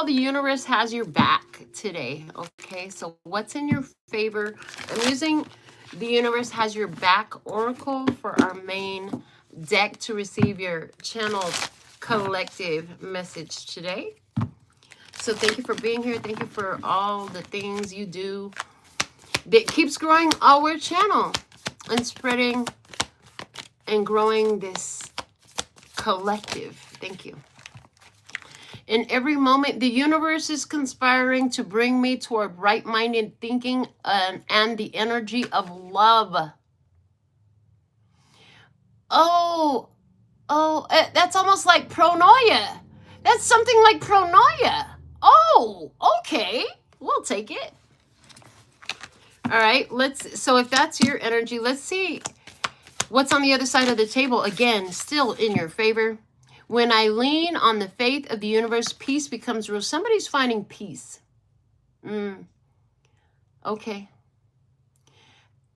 the universe has your back today. Okay, so what's in your favor? I'm using the universe has your back oracle for our main deck to receive your channeled collective message today. So thank you for being here. Thank you for all the things you do that keeps growing our channel and spreading and growing this collective. Thank you. In every moment, the universe is conspiring to bring me toward right-minded thinking and the energy of love. Oh, that's almost like pronoia. That's something like pronoia. Oh, okay. We'll take it. All right, so if that's your energy, let's see what's on the other side of the table. Again, still in your favor. When I lean on the faith of the universe, peace becomes real. Somebody's finding peace. Okay.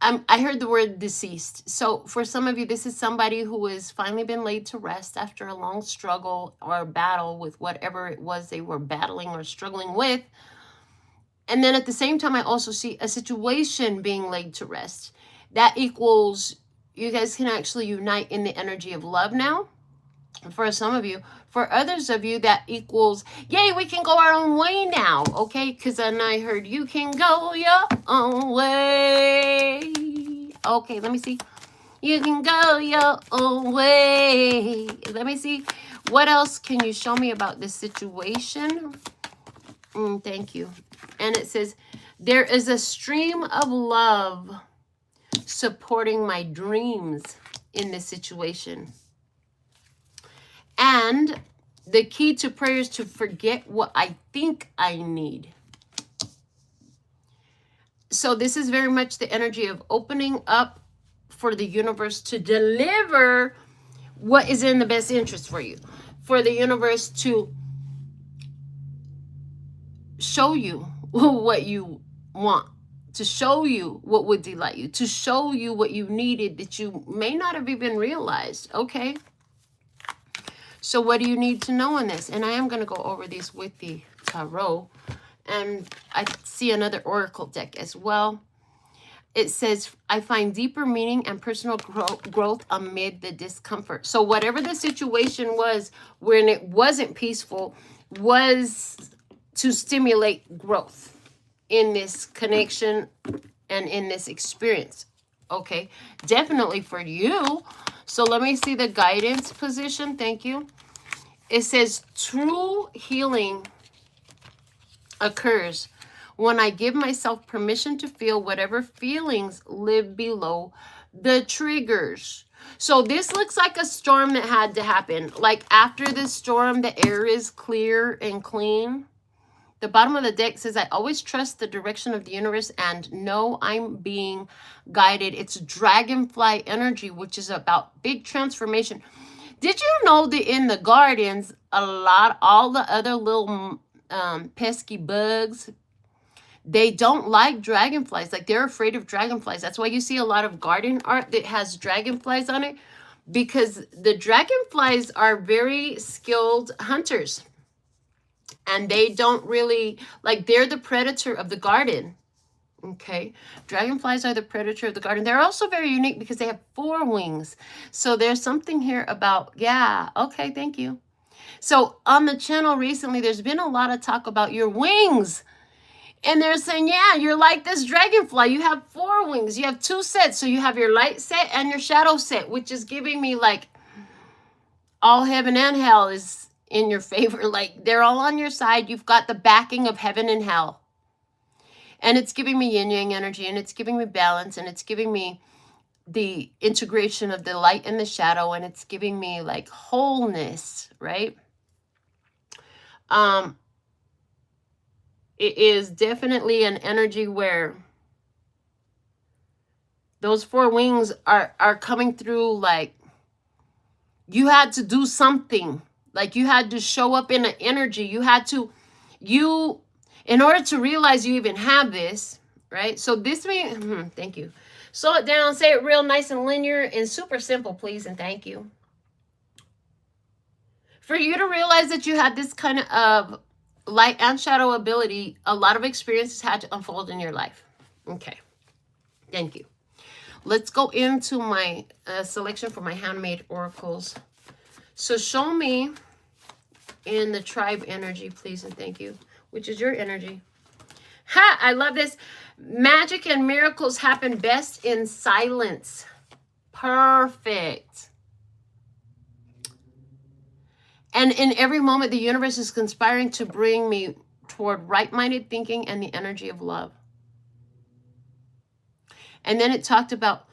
I heard the word deceased. So for some of you, this is somebody who has finally been laid to rest after a long struggle or battle with whatever it was they were battling or struggling with. And then at the same time, I also see a situation being laid to rest. That equals, you guys can actually unite in the energy of love now. For some of you. For others of you, that equals, yay, we can go our own way now, okay? Because then I heard you can go your own way. Okay, let me see. You can go your own way. Let me see. What else can you show me about this situation? Thank you. And it says, there is a stream of love supporting my dreams in this situation. And the key to prayer is to forget what I think I need. So this is very much the energy of opening up for the universe to deliver what is in the best interest for you. For the universe to show you what you want. To show you what would delight you. To show you what you needed that you may not have even realized. Okay. So what do you need to know in this? And I am going to go over these with the tarot. And I see another oracle deck as well. It says, I find deeper meaning and personal growth amid the discomfort. So whatever the situation was when it wasn't peaceful was to stimulate growth in this connection and in this experience. Okay, definitely for you. So let me see the guidance position. Thank you. It says true healing occurs when I give myself permission to feel whatever feelings live below the triggers. So this looks like a storm that had to happen. Like after the storm, the air is clear and clean. The bottom of the deck says, I always trust the direction of the universe and know I'm being guided. It's dragonfly energy, which is about big transformation. Did you know that in the gardens, all the other little pesky bugs, they don't like dragonflies. Like they're afraid of dragonflies. That's why you see a lot of garden art that has dragonflies on it, because the dragonflies are very skilled hunters. And they don't really, like, they're the predator of the garden. Okay. Dragonflies are the predator of the garden. They're also very unique because they have 4 wings. So there's something here about, yeah. Okay. Thank you. So on the channel recently, there's been a lot of talk about your wings. And they're saying, yeah, you're like this dragonfly. You have 4 wings. You have 2 sets. So you have your light set and your shadow set, which is giving me like all heaven and hell is in your favor. Like they're all on your side. You've got the backing of heaven and hell. And it's giving me yin yang energy, and it's giving me balance, and it's giving me the integration of the light and the shadow, and it's giving me like wholeness, right? It is definitely an energy where those 4 wings are coming through. Like you had to do something. Like you had to show up in an energy. You had to, in order to realize you even have this, right? So this means, thank you. Slow it down, say it real nice and linear and super simple, please, and thank you. For you to realize that you had this kind of light and shadow ability, a lot of experiences had to unfold in your life. Okay. Thank you. Let's go into my selection for my handmade oracles. So show me in the tribe energy, please, and thank you, which is your energy. Ha! I love this. Magic and miracles happen best in silence. Perfect. And in every moment, the universe is conspiring to bring me toward right-minded thinking and the energy of love. And then it talked about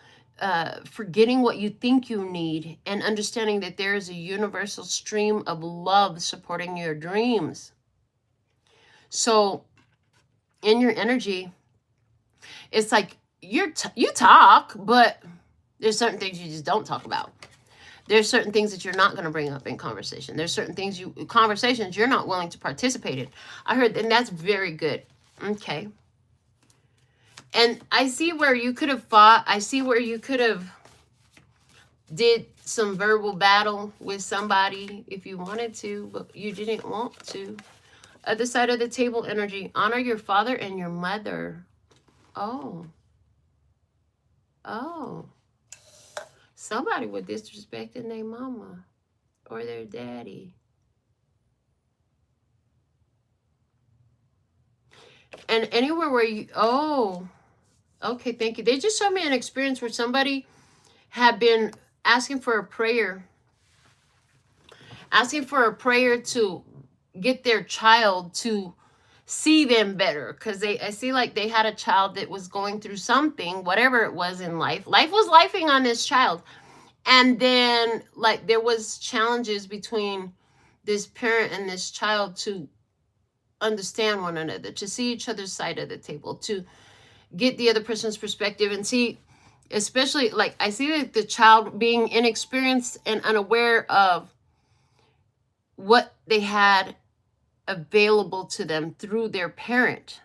forgetting what you think you need and understanding that there is a universal stream of love supporting your dreams. So in your energy, it's like you talk, but there's certain things you just don't talk about. There's certain things that you're not going to bring up in conversation. There's certain things conversations you're not willing to participate in. I heard, and that's very good. Okay. And I see where you could have fought. I see where you could have did some verbal battle with somebody if you wanted to, but you didn't want to. Other side of the table energy, honor your father and your mother. Oh. Oh. Somebody would disrespect their mama or their daddy. And anywhere where you, oh, okay, thank you. They just showed me an experience where somebody had been asking for a prayer to get their child to see them better, because I see like they had a child that was going through something, whatever it was in life. Life was lifing on this child. And then like there was challenges between this parent and this child to understand one another, to see each other's side of the table, to get the other person's perspective and see, especially like I see like the child being inexperienced and unaware of what they had available to them through their parent.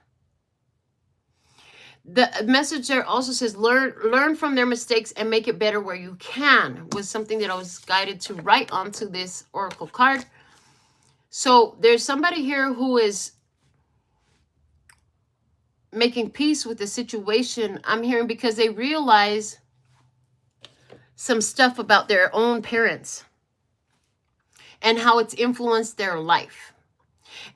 The message there also says learn from their mistakes and make it better where you can, was something that I was guided to write onto this oracle card. So there's somebody here who is making peace with the situation, I'm hearing, because they realize some stuff about their own parents and how it's influenced their life.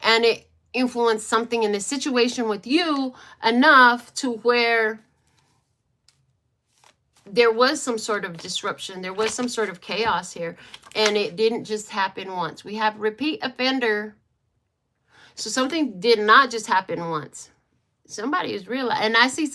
And it influenced something in the situation with you enough to where there was some sort of disruption. There was some sort of chaos here. And it didn't just happen once. We have repeat offender. So something did not just happen once. Somebody is real. And I see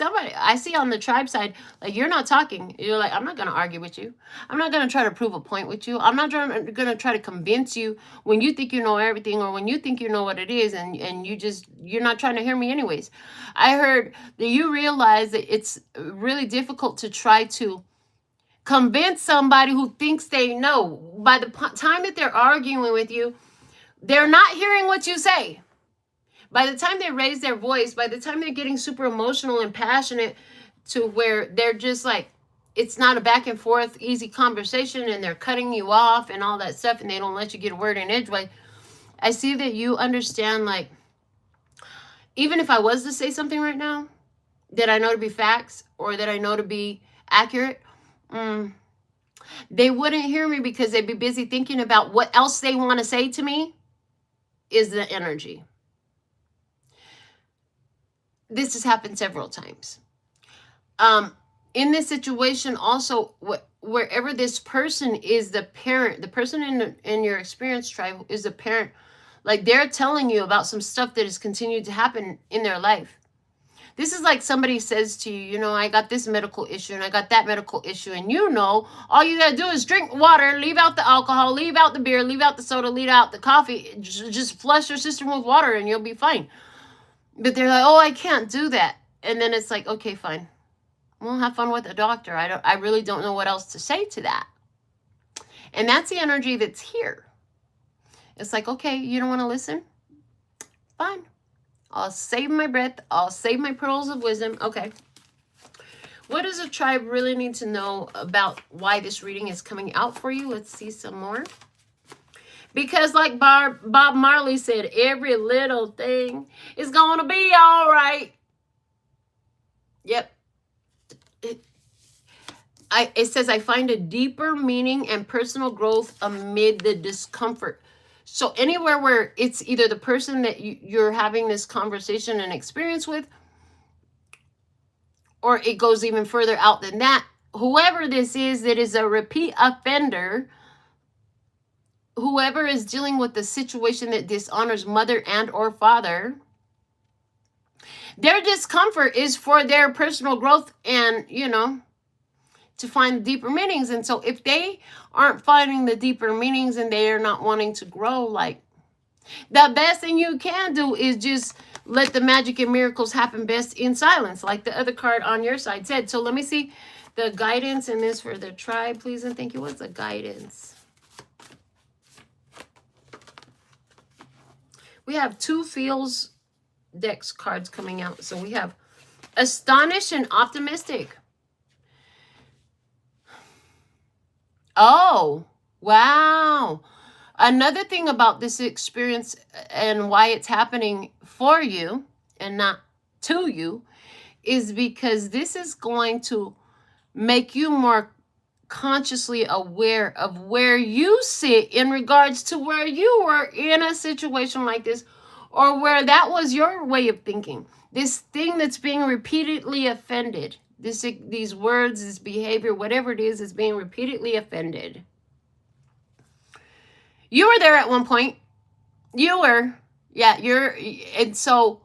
on the tribe side, like you're not talking. You're like, I'm not going to argue with you. I'm not going to try to prove a point with you. I'm not going to try to convince you when you think you know everything, or when you think you know what it is, and you're not trying to hear me anyways. I heard that you realize that it's really difficult to try to convince somebody who thinks they know. By the time that they're arguing with you, they're not hearing what you say. By the time they raise their voice, by the time they're getting super emotional and passionate to where they're just like, it's not a back and forth, easy conversation, and they're cutting you off and all that stuff, and they don't let you get a word in edgewise. I see that you understand, like, even if I was to say something right now that I know to be facts or that I know to be accurate, they wouldn't hear me because they'd be busy thinking about what else they want to say to me is the energy. This has happened several times. In this situation also, wherever this person is the parent, the person in your experience tribe is the parent, like they're telling you about some stuff that has continued to happen in their life. This is like somebody says to you, I got this medical issue and I got that medical issue, and all you gotta do is drink water, leave out the alcohol, leave out the beer, leave out the soda, leave out the coffee, just flush your system with water and you'll be fine. But they're like, oh, I can't do that. And then it's like, okay, fine. We'll have fun with the doctor. I really don't know what else to say to that. And that's the energy that's here. It's like, okay, you don't want to listen? Fine. I'll save my breath. I'll save my pearls of wisdom. Okay. What does a tribe really need to know about why this reading is coming out for you? Let's see some more. Because like Bob Marley said, every little thing is going to be all right. Yep. It says, I find a deeper meaning and personal growth amid the discomfort. So anywhere where it's either the person that you're having this conversation and experience with, or it goes even further out than that, whoever this is that is a repeat offender, whoever is dealing with the situation that dishonors mother and or father, their discomfort is for their personal growth and, to find deeper meanings. And so if they aren't finding the deeper meanings and they are not wanting to grow, like, the best thing you can do is just let the magic and miracles happen best in silence, like the other card on your side said. So let me see the guidance in this for the tribe, please and thank you. What's the guidance? We have 2 feels decks cards coming out. So we have astonished and optimistic. Oh, wow. Another thing about this experience and why it's happening for you and not to you is because this is going to make you more consciously aware of where you sit in regards to where you were in a situation like this, or where that was your way of thinking. This thing that's being repeatedly offended. These words, this behavior, whatever it is being repeatedly offended. You were there at one point. You were. Yeah, and so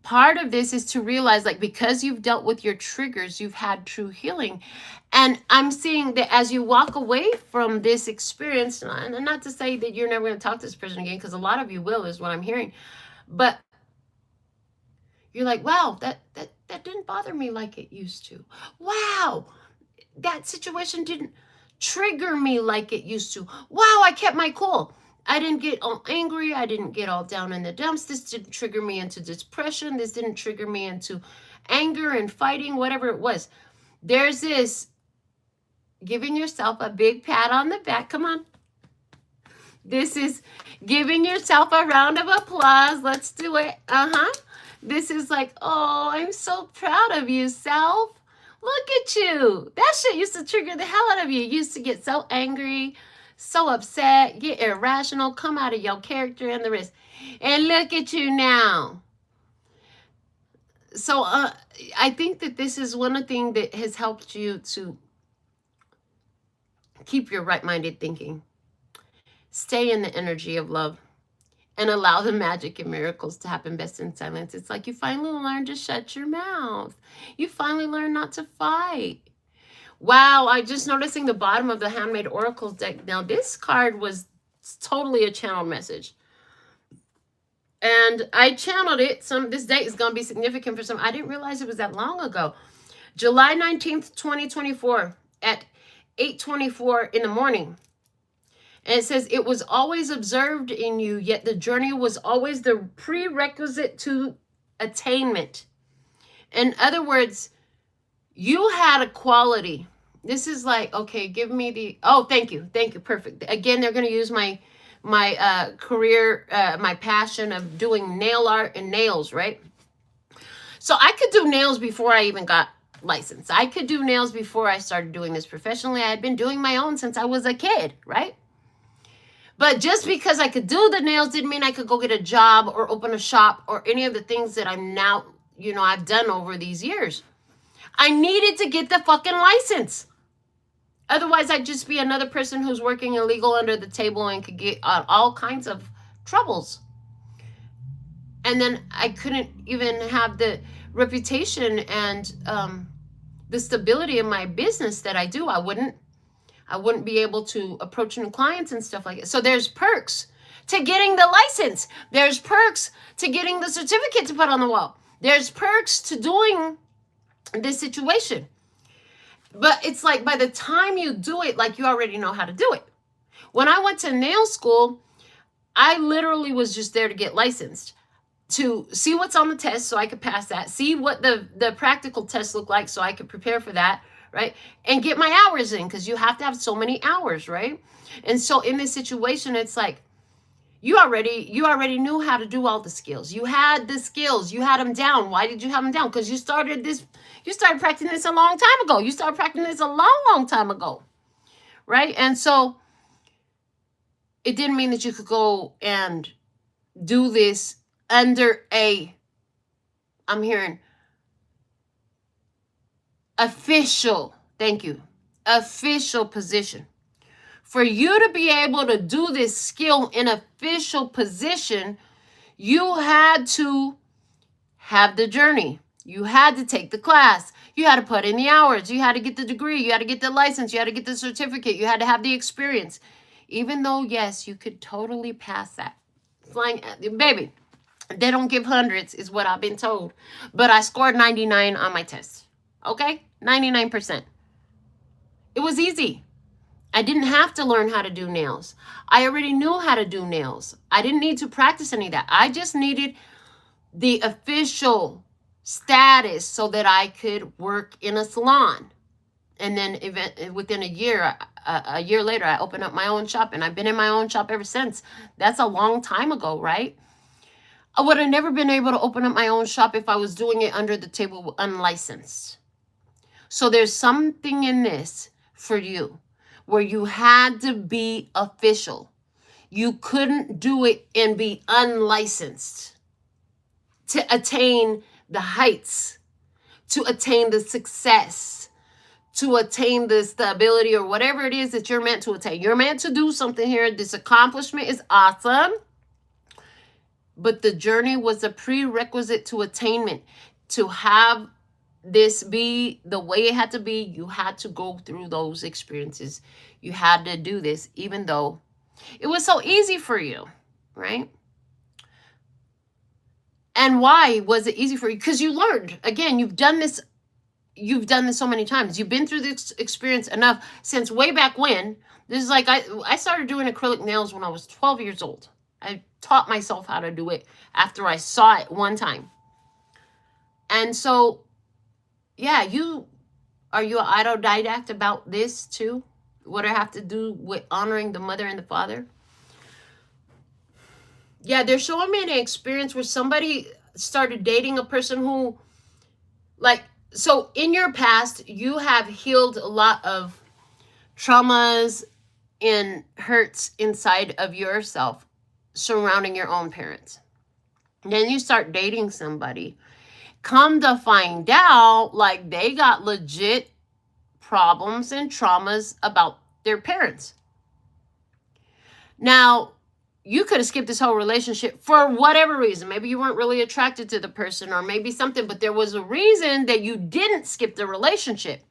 part of this is to realize, like, because you've dealt with your triggers, you've had true healing. And I'm seeing that as you walk away from this experience, and not to say that you're never going to talk to this person again, because a lot of you will, is what I'm hearing. But you're like, wow, that didn't bother me like it used to. Wow, that situation didn't trigger me like it used to. Wow, I kept my cool. I didn't get all angry. I didn't get all down in the dumps. This didn't trigger me into depression. This didn't trigger me into anger and fighting, whatever it was. There's this giving yourself a big pat on the back. Come on. This is giving yourself a round of applause. Let's do it. This is like, oh, I'm so proud of you, self. Look at you. That shit used to trigger the hell out of you. You used to get so angry, so upset, get irrational, come out of your character and the rest. And look at you now. So I think that this is one of the things that has helped you to keep your right-minded thinking. Stay in the energy of love. And allow the magic and miracles to happen best in silence. It's like you finally learn to shut your mouth. You finally learn not to fight. Wow, I just noticing the bottom of the Handmade Oracles deck. Now, this card was totally a channeled message. And I channeled it. This date is going to be significant for some. I didn't realize it was that long ago. July 19th, 2024 at 8:24 in the morning. And it says, it was always observed in you, yet the journey was always the prerequisite to attainment. In other words, you had a quality. This is like, okay, give me the, oh, thank you, perfect. Again, they're going to use my career, my passion of doing nail art and nails, right? So I could do nails before I even got licensed. I could do nails before I started doing this professionally. I had been doing my own since I was a kid, right? But just because I could do the nails didn't mean I could go get a job or open a shop or any of the things that I'm now, I've done over these years. I needed to get the fucking license. Otherwise, I'd just be another person who's working illegal under the table and could get all kinds of troubles. And then I couldn't even have the reputation and the stability of my business that I do. I wouldn't be able to approach new clients and stuff like that. So there's perks to getting the license. There's perks to getting the certificate to put on the wall. There's perks to doing this situation. But it's like by the time you do it, like you already know how to do it. When I went to nail school, I literally was just there to get licensed, to see what's on the test so I could pass that, see what the practical tests look like so I could prepare for that, right? And get my hours in, because you have to have so many hours, right? And so in this situation, it's like You already knew how to do all the skills. You had the skills. You had them down. Why did you have them down? Because you started practicing this a long time ago. You started practicing this a long time ago. Right? And so it didn't mean that you could go and do this under I'm hearing official, thank you, official position. For you to be able to do this skill in official position, you had to have the journey. You had to take the class. You had to put in the hours. You had to get the degree. You had to get the license. You had to get the certificate. You had to have the experience. Even though, yes, you could totally pass that. Flying, baby, they don't give hundreds is what I've been told. But I scored 99 on my test. Okay? 99%. It was easy. I didn't have to learn how to do nails. I already knew how to do nails. I didn't need to practice any of that. I just needed the official status so that I could work in a salon. And then within a year later, I opened up my own shop, and I've been in my own shop ever since. That's a long time ago, right? I would have never been able to open up my own shop if I was doing it under the table unlicensed. So there's something in this for you where you had to be official. You couldn't do it and be unlicensed to attain the heights, to attain the success, to attain the stability or whatever it is that you're meant to attain. You're meant to do something here. This accomplishment is awesome. But the journey was a prerequisite to attainment. To have this be the way it had to be, you had to go through those experiences. You had to do this, even though it was so easy for you, right? And why was it easy for you? Because you learned. Again, you've done this so many times. You've been through this experience enough since way back when. This is like, I started doing acrylic nails when I was 12 years old. I taught myself how to do it after I saw it one time. And so, yeah, are you an autodidact about this too? What I have to do with honoring the mother and the father? Yeah, they're showing me an experience where somebody started dating a person who, like, so in your past, you have healed a lot of traumas and hurts inside of yourself surrounding your own parents. And then you start dating somebody. Come to find out, like, they got legit problems and traumas about their parents. Now, you could have skipped this whole relationship for whatever reason. Maybe you weren't really attracted to the person, or maybe something, but there was a reason that you didn't skip the relationship.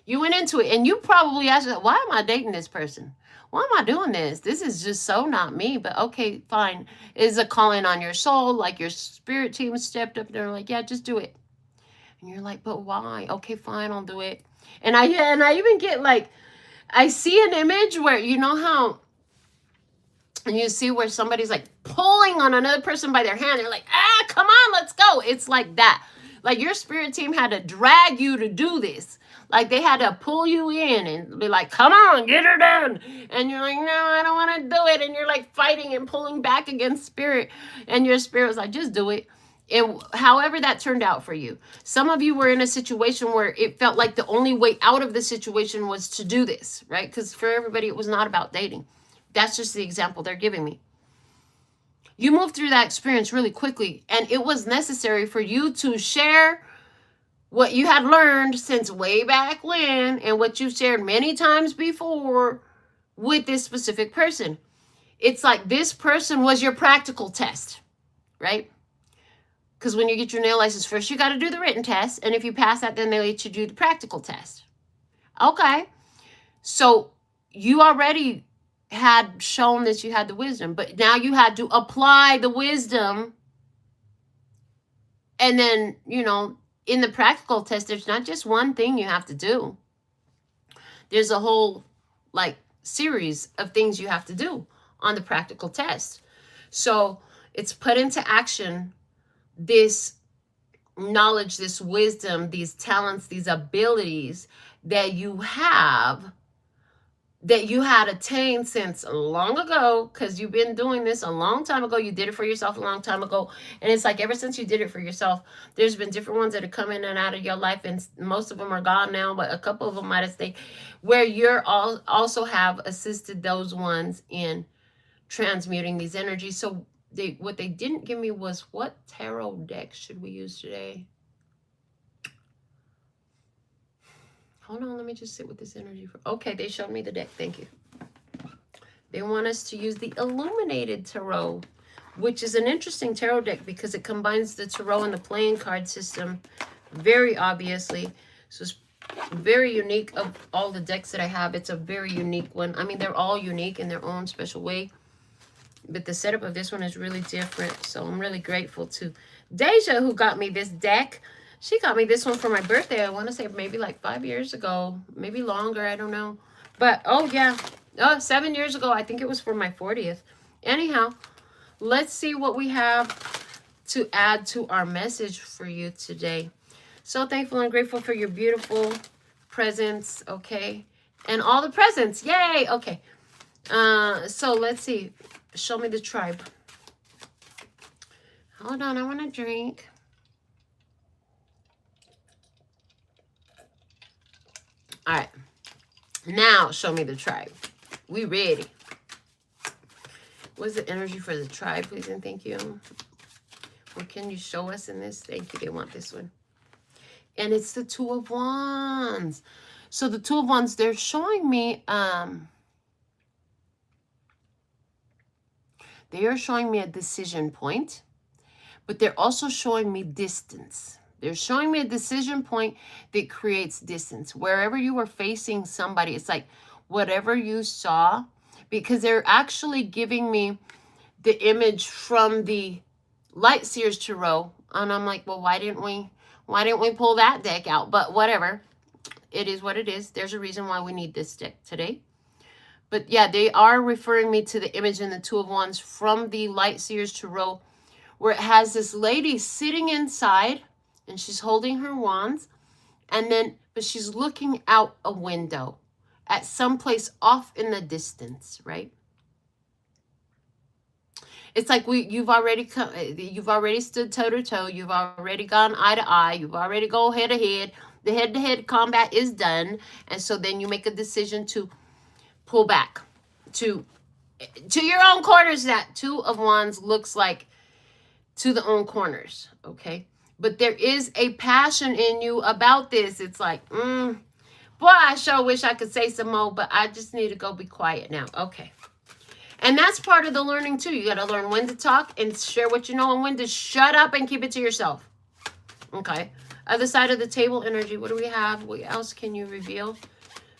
You went into it, and you probably asked yourself, why am I dating this person? Why am I doing this? This is just so not me, but okay, fine. Is a calling on your soul, like your spirit team stepped up there, like, yeah, just do it. And you're like, but why? Okay, fine, I'll do it. And I even get, like, I see an image where, you know how, and you see where somebody's like pulling on another person by their hand. They're like, come on, let's go. It's like that. Like your spirit team had to drag you to do this. Like they had to pull you in and be like, come on, get her done. And you're like, no, I don't want to do it. And you're like fighting and pulling back against spirit. And your spirit was like, just do it. And however that turned out for you. Some of you were in a situation where it felt like the only way out of the situation was to do this, right? Because for everybody, it was not about dating. That's just the example they're giving me. You moved through that experience really quickly, and it was necessary for you to share what you had learned since way back when and what you've shared many times before with this specific person. It's like this person was your practical test, right? Because when you get your nail license, first you got to do the written test, and if you pass that, then they let you do the practical test. Okay. So you already had shown that you had the wisdom, but now you had to apply the wisdom. And then, you know, in the practical test, there's not just one thing you have to do. There's a whole, like, series of things you have to do on the practical test. So it's put into action this knowledge, this wisdom, these talents, these abilities that you have that you had attained since long ago, because you've been doing this a long time ago. You did it for yourself a long time ago. And it's like ever since you did it for yourself, there's been different ones that have come in and out of your life, and most of them are gone now, but a couple of them might have stayed, where you're also have assisted those ones in transmuting these energies. So what they didn't give me was, what tarot deck should we use today? Hold on, let me just sit with this energy for, okay, they showed me the deck. Thank you. They want us to use the Illuminated Tarot, which is an interesting tarot deck because it combines the tarot and the playing card system very obviously. So it's very unique. Of all the decks that I have, it's a very unique one. I mean, they're all unique in their own special way, but the setup of this one is really different. So I'm really grateful to Deja, who got me this deck. She got me this one for my birthday. I want to say maybe like 5 years ago, maybe longer. I don't know. But, oh, yeah. 7 years ago. I think it was for my 40th. Anyhow, let's see what we have to add to our message for you today. So thankful and grateful for your beautiful presents, okay? And all the presents. Yay! Okay. So let's see. Show me the tribe. Hold on. I want to drink. All right, now show me the tribe. We ready. What's the energy for the tribe, please and thank you? What can you show us in this? Thank you. They want this one. And it's the Two of Wands. So the Two of Wands, they're showing me, they are showing me a decision point, but they're also showing me distance. They're showing me a decision point that creates distance. Wherever you were facing somebody, it's like whatever you saw, because they're actually giving me the image from the Light Seers Tarot. And I'm like, well, why didn't we pull that deck out? But whatever. It is what it is. There's a reason why we need this deck today. But yeah, they are referring me to the image in the Two of Wands from the Light Seers Tarot, where it has this lady sitting inside, and she's holding her wands, but she's looking out a window at some place off in the distance, right? It's like you've already stood toe to toe, you've already gone eye to eye, you've already go head to head. The head to head combat is done, and so then you make a decision to pull back to your own corners. That Two of Wands looks like to the own corners, okay? But there is a passion in you about this. It's like, boy, I sure wish I could say some more, but I just need to go be quiet now. Okay. And that's part of the learning too. You got to learn when to talk and share what you know, and when to shut up and keep it to yourself. Okay. Other side of the table energy. What do we have? What else can you reveal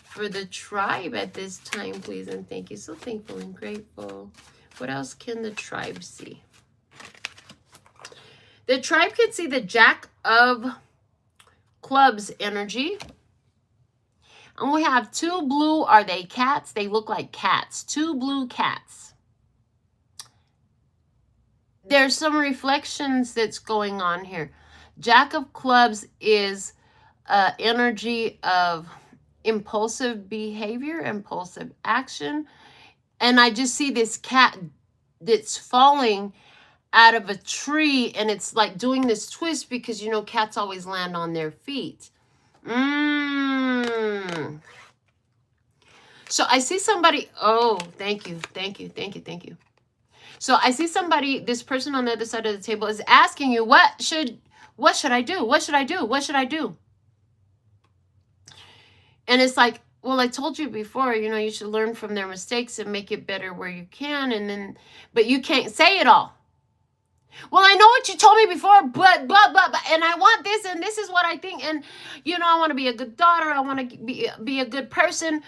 for the tribe at this time, please? And thank you. So thankful and grateful. What else can the tribe see? The tribe can see the Jack of Clubs energy. And we have two blue, are they cats? They look like cats. Two blue cats. There's some reflections that's going on here. Jack of Clubs is energy of impulsive behavior, impulsive action. And I just see this cat that's falling out of a tree, and it's like doing this twist because, you know, cats always land on their feet. So I see somebody, oh, thank you. So I see somebody, this person on the other side of the table is asking you, what should I do? What should I do? What should I do? And it's like, well, I told you before, you know, you should learn from their mistakes and make it better where you can. And then, but you can't say it all. Well, I know what you told me before, but, and I want this, and this is what I think. And, you know, I want to be a good daughter. I want to be a good person.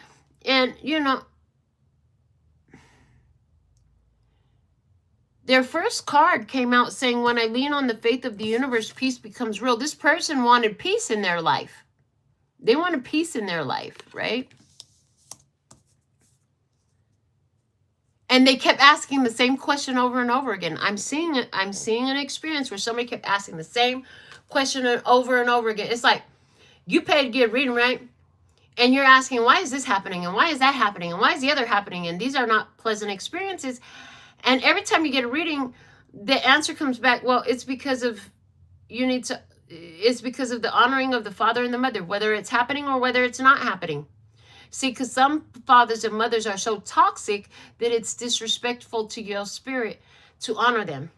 And, you know, their first card came out saying, when I lean on the faith of the universe, peace becomes real. This person wanted peace in their life. They wanted peace in their life, right? And they kept asking the same question over and over again. I'm seeing an experience where somebody kept asking the same question over and over again. It's like, you paid to get a reading, right? And you're asking, why is this happening? And why is that happening? And why is the other happening? And these are not pleasant experiences. And every time you get a reading, the answer comes back, well, it's because of it's because of the honoring of the father and the mother, whether it's happening or whether it's not happening. See, because some fathers and mothers are so toxic that it's disrespectful to your spirit to honor them,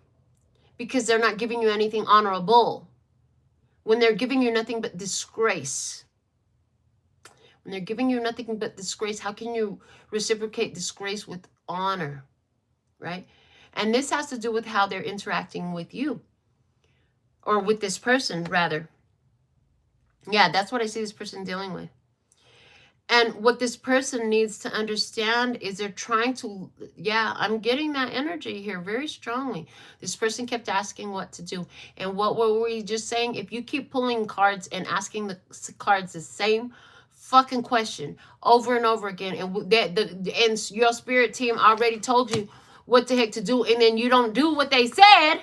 because they're not giving you anything honorable. When they're giving you nothing but disgrace. When they're giving you nothing but disgrace, how can you reciprocate disgrace with honor, right? And this has to do with how they're interacting with you, or with this person, rather. Yeah, that's what I see this person dealing with. And what this person needs to understand is they're trying to, yeah, I'm getting that energy here very strongly. This person kept asking what to do. And what were we just saying? If you keep pulling cards and asking the cards the same fucking question over and over again, and your spirit team already told you what the heck to do, and then you don't do what they said,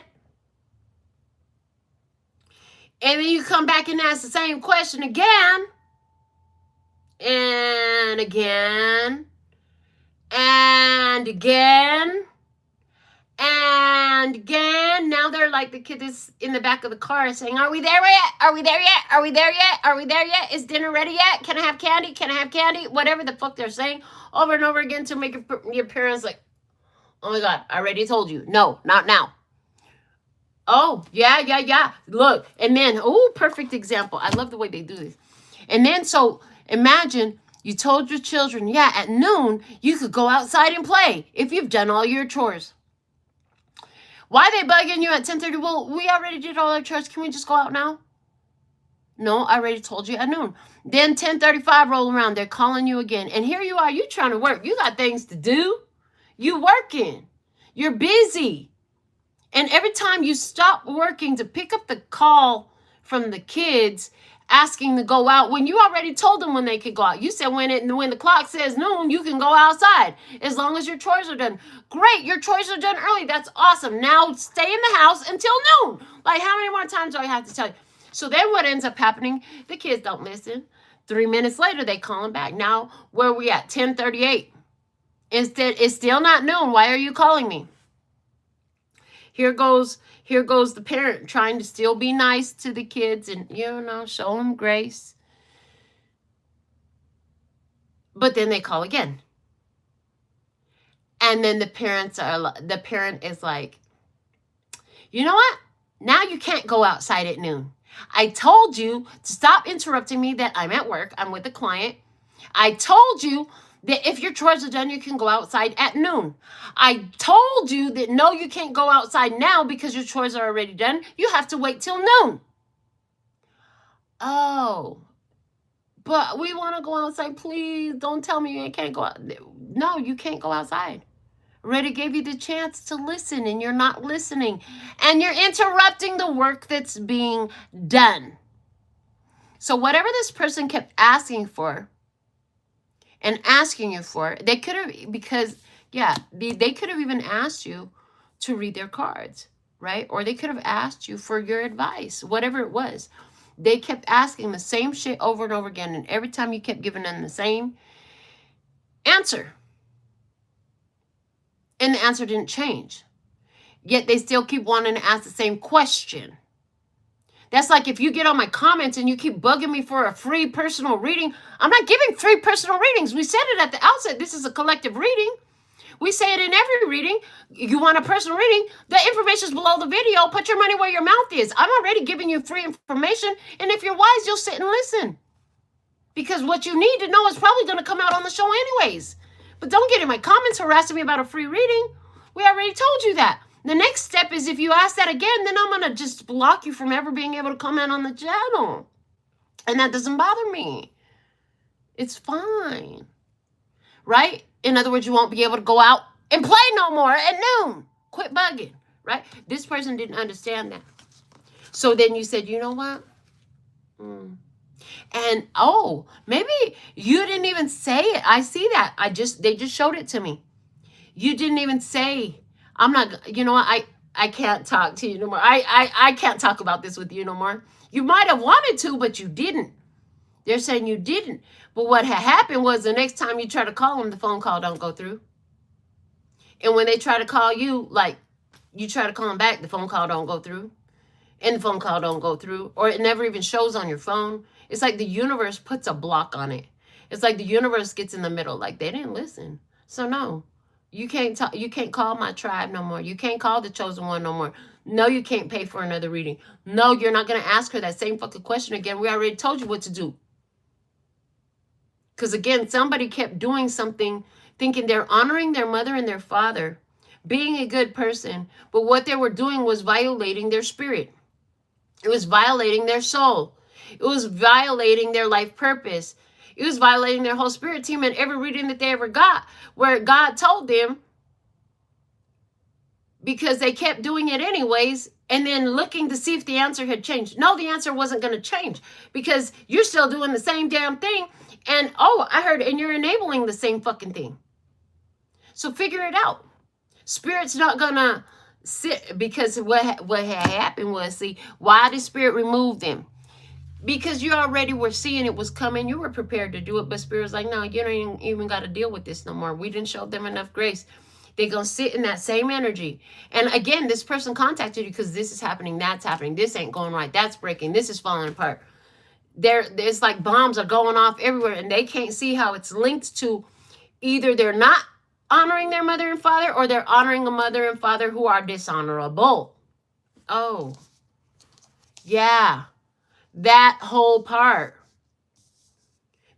and then you come back and ask the same question again, and again, and again, and again. Now they're like the kid that's in the back of the car saying, are we there yet? Are we there yet? Are we there yet? Are we there yet? Is dinner ready yet? Can I have candy? Can I have candy? Whatever the fuck they're saying over and over again to make your parents like, oh my God, I already told you. No, not now. Oh, yeah. Look, and then, oh, perfect example. I love the way they do this. And then, so imagine you told your children, yeah, at noon, you could go outside and play if you've done all your chores. Why are they bugging you at 10:30? Well, we already did all our chores. Can we just go out now? No, I already told you at noon. Then 10:35 roll around. They're calling you again. And here you are. You trying to work. You got things to do. You working. You're busy. And every time you stop working to pick up the call from the kids asking to go out, when you already told them when they could go out. You said when the clock says noon, you can go outside as long as your chores are done. Great, your chores are done early. That's awesome. Now stay in the house until noon. Like, how many more times do I have to tell you? So then what ends up happening, the kids don't listen. 3 minutes later, they call them back. Now, where are we at? 10:38. Instead, it's still not noon. Why are you calling me? Here goes the parent trying to still be nice to the kids and, show them grace. But then they call again. And then the parent is like, you know what? Now you can't go outside at noon. I told you to stop interrupting me that I'm at work. I'm with a client. I told you that if your chores are done, you can go outside at noon. I told you that no, you can't go outside now because your chores are already done. You have to wait till noon. Oh, but we want to go outside. Please don't tell me you can't go out. No, you can't go outside. Already gave you the chance to listen and you're not listening. And you're interrupting the work that's being done. So whatever this person kept asking for, and asking you for, they could have, because, yeah, they could have even asked you to read their cards, right? Or they could have asked you for your advice, whatever it was. They kept asking the same shit over and over again, and every time you kept giving them the same answer. And the answer didn't change. Yet they still keep wanting to ask the same question. That's like if you get on my comments and you keep bugging me for a free personal reading. I'm not giving free personal readings. We said it at the outset. This is a collective reading. We say it in every reading. You want a personal reading? The information is below the video. Put your money where your mouth is. I'm already giving you free information. And if you're wise, you'll sit and listen. Because what you need to know is probably going to come out on the show anyways. But don't get in my comments harassing me about a free reading. We already told you that. The next step is if you ask that again, then I'm going to just block you from ever being able to comment on the channel. And that doesn't bother me. It's fine. Right? In other words, you won't be able to go out and play no more at noon. Quit bugging. Right? This person didn't understand that. So then you said, you know what? And, oh, maybe you didn't even say it. I see that. They just showed it to me. You didn't even say, I'm not, you know what? I can't talk to you no more. I can't talk about this with you no more. You might have wanted to, but you didn't. They're saying you didn't. But what had happened was the next time you try to call them, the phone call don't go through. And when they try to call you, like you try to call them back, the phone call don't go through. And the phone call don't go through. Or it never even shows on your phone. It's like the universe puts a block on it. It's like the universe gets in the middle. Like they didn't listen. So no, you can't talk. You can't call my tribe no more. You can't call the chosen one no more. No, you can't pay for another reading. No, you're not going to ask her that same fucking question again. We already told you what to do. Because again, somebody kept doing something thinking they're honoring their mother and their father, being a good person. But what they were doing was violating their spirit. It was violating their soul. It was violating their life purpose. It was violating their whole spirit team and every reading that they ever got, where God told them, because they kept doing it anyways, and then looking to see if the answer had changed. No, the answer wasn't going to change because you're still doing the same damn thing. And oh, I heard, and you're enabling the same fucking thing. So figure it out. Spirit's not going to sit, because what had happened was, see, why did Spirit remove them? Because you already were seeing it was coming. You were prepared to do it, but Spirit was like, no, you don't even got to deal with this no more. We didn't show them enough grace. They're going to sit in that same energy. And again, this person contacted you because this is happening, that's happening, this ain't going right, that's breaking, this is falling apart. There's like bombs are going off everywhere, and they can't see how it's linked to either they're not honoring their mother and father, or they're honoring a mother and father who are dishonorable. Oh, yeah, that whole part.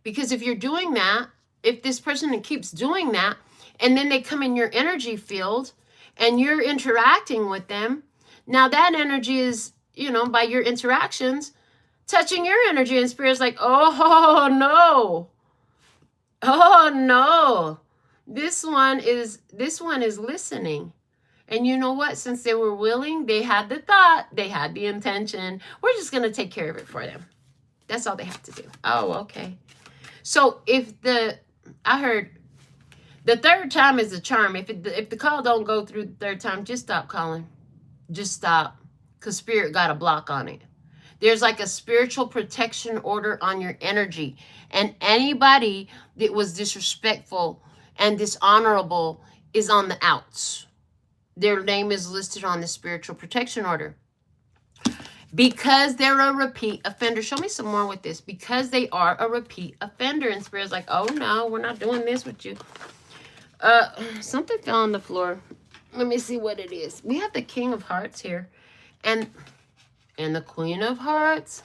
Because if you're doing that, if this person keeps doing that, and then they come in your energy field and you're interacting with them, now that energy is, by your interactions, touching your energy, and Spirit's like, oh no. Oh no. This one is listening. And you know what? Since they were willing, they had the thought, they had the intention. We're just going to take care of it for them. That's all they have to do. Oh, okay. So I heard the third time is a charm. If the call don't go through the third time, just stop calling. Just stop. Because Spirit got a block on it. There's like a spiritual protection order on your energy. And anybody that was disrespectful and dishonorable is on the outs. Their name is listed on the spiritual protection order. Because they're a repeat offender. Show me some more with this. Because they are a repeat offender. And Spirit's like, oh no, we're not doing this with you. Something fell on the floor. Let me see what it is. We have the King of Hearts here. And the Queen of Hearts.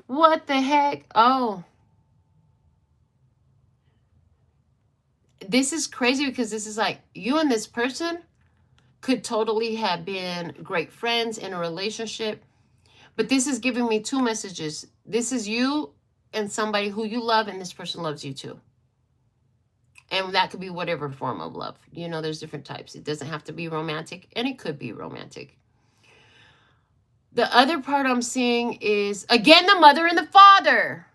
What the heck? Oh. This is crazy because this is like you and this person could totally have been great friends in a relationship. But this is giving me two messages. This is you and somebody who you love, and this person loves you too. And that could be whatever form of love. There's different types. It doesn't have to be romantic, and it could be romantic. The other part I'm seeing is, again, the mother and the father.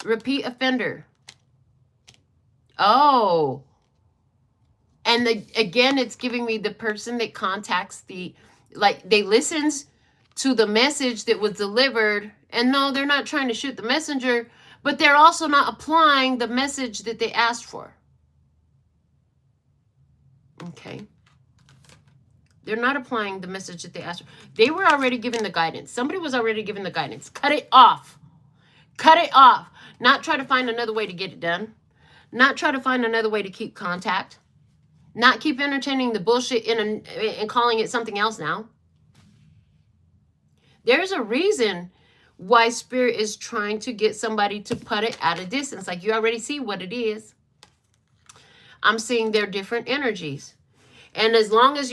Repeat offender. Oh. And again, it's giving me the person that contacts they listens to the message that was delivered. And no, they're not trying to shoot the messenger, but they're also not applying the message that they asked for. Okay. They're not applying the message that they asked for. They were already given the guidance. Somebody was already given the guidance. Cut it off. Cut it off. Not try to find another way to get it done. Not try to find another way to keep contact. Not keep entertaining the bullshit and calling it something else now. There's a reason why Spirit is trying to get somebody to put it at a distance. Like you already see what it is. I'm seeing their different energies. And as long as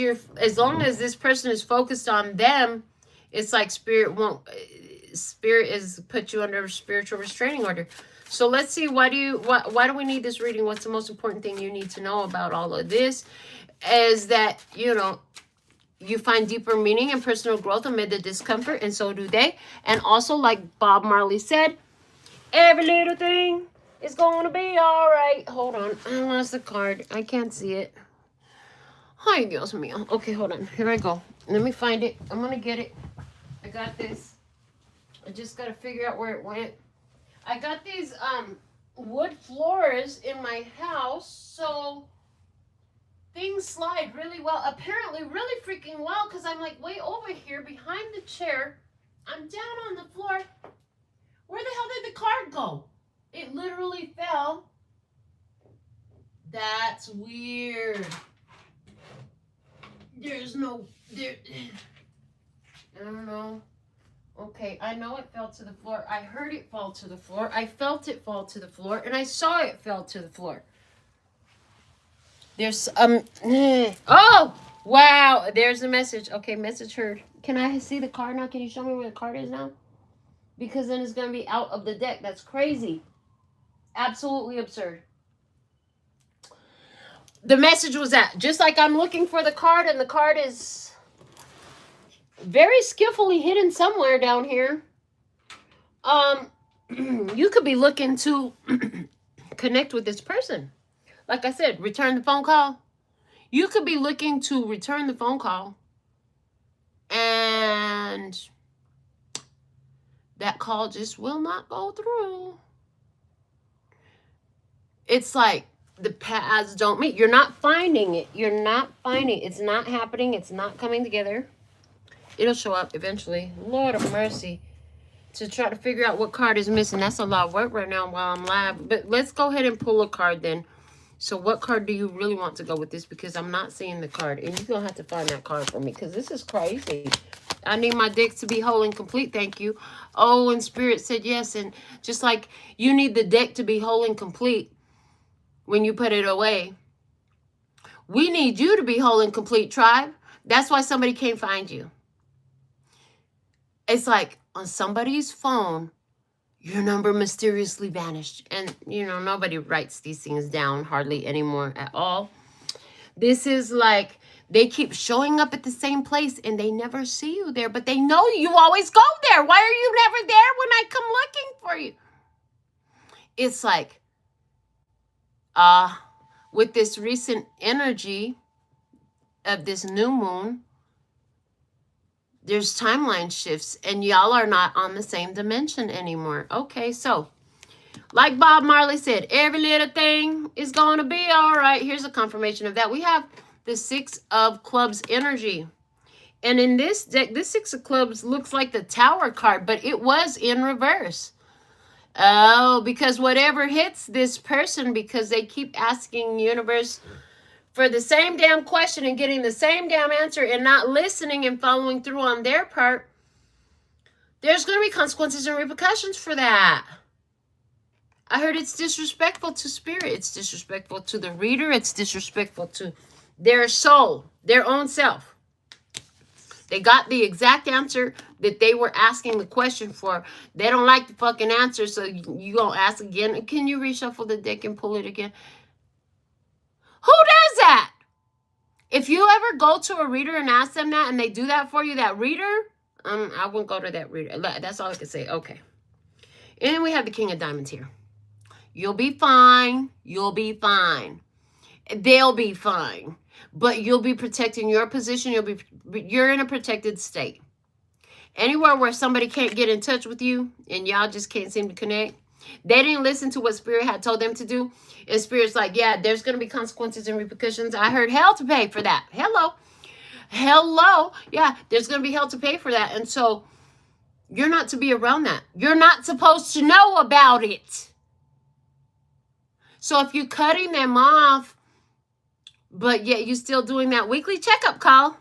this person is focused on them, it's like Spirit is put you under a spiritual restraining order. So let's see, why do we need this reading? What's the most important thing you need to know about all of this? Is that, you find deeper meaning and personal growth amid the discomfort, and so do they. And also, like Bob Marley said, every little thing is going to be all right. Hold on. I lost the card. I can't see it. Ay, Dios mío. Okay, hold on. Here I go. Let me find it. I'm going to get it. I got this. I just got to figure out where it went. I got these wood floors in my house, so things slide really well. Apparently really freaking well, because I'm like way over here behind the chair. I'm down on the floor. Where the hell did the card go? It literally fell. That's weird. There's no, there, I don't know. Okay, I know it fell to the floor. I heard it fall to the floor. I felt it fall to the floor, and I saw it fell to the floor. There's, oh, wow, there's a message. Okay, message heard. Can I see the card now? Can you show me where the card is now? Because then it's going to be out of the deck. That's crazy. Absolutely absurd. The message was that, just like I'm looking for the card, and the card is very skillfully hidden somewhere down here. You could be looking to connect with this person. Like I said, return the phone call. You could be looking to return the phone call, and that call just will not go through. It's like the paths don't meet. You're not finding it. You're not finding it. It's not happening. It's not coming together. It'll show up eventually. Lord of mercy. To try to figure out what card is missing. That's a lot of work right now while I'm live. But let's go ahead and pull a card then. So what card do you really want to go with this? Because I'm not seeing the card. And you're going to have to find that card for me. Because this is crazy. I need my deck to be whole and complete. Thank you. Oh, and Spirit said yes. And just like you need the deck to be whole and complete when you put it away, we need you to be whole and complete, tribe. That's why somebody can't find you. It's like on somebody's phone, your number mysteriously vanished. And, you know, nobody writes these things down hardly anymore at all. This is like they keep showing up at the same place and they never see you there, but they know you always go there. Why are you never there when I come looking for you? It's like, with this recent energy of this new moon, there's timeline shifts and y'all are not on the same dimension anymore. Okay, so like Bob Marley said, every little thing is going to be all right. Here's a confirmation of that. We have the Six of Clubs energy. And in this deck, this Six of Clubs looks like the Tower card, but it was in reverse. Oh, because whatever hits this person, because they keep asking the universe for the same damn question and getting the same damn answer and not listening and following through on their part, there's going to be consequences and repercussions for that. I heard it's disrespectful to spirit. It's disrespectful to the reader. It's disrespectful to their soul, their own self. They got the exact answer that they were asking the question for. They don't like the fucking answer, so you gonna ask again. Can you reshuffle the deck and pull it again? Who does that? If you ever go to a reader and ask them that and they do that for you, that reader, I wouldn't go to that reader. That's all I can say. Okay. And then we have the King of Diamonds here. You'll be fine. You'll be fine. They'll be fine. But you'll be protecting your position. You're in a protected state. Anywhere where somebody can't get in touch with you and y'all just can't seem to connect, they didn't listen to what Spirit had told them to do. And Spirit's like, yeah, there's going to be consequences and repercussions. I heard hell to pay for that. Hello. Hello. Yeah, there's going to be hell to pay for that. And so you're not to be around that. You're not supposed to know about it. So if you're cutting them off, but yet you're still doing that weekly checkup call,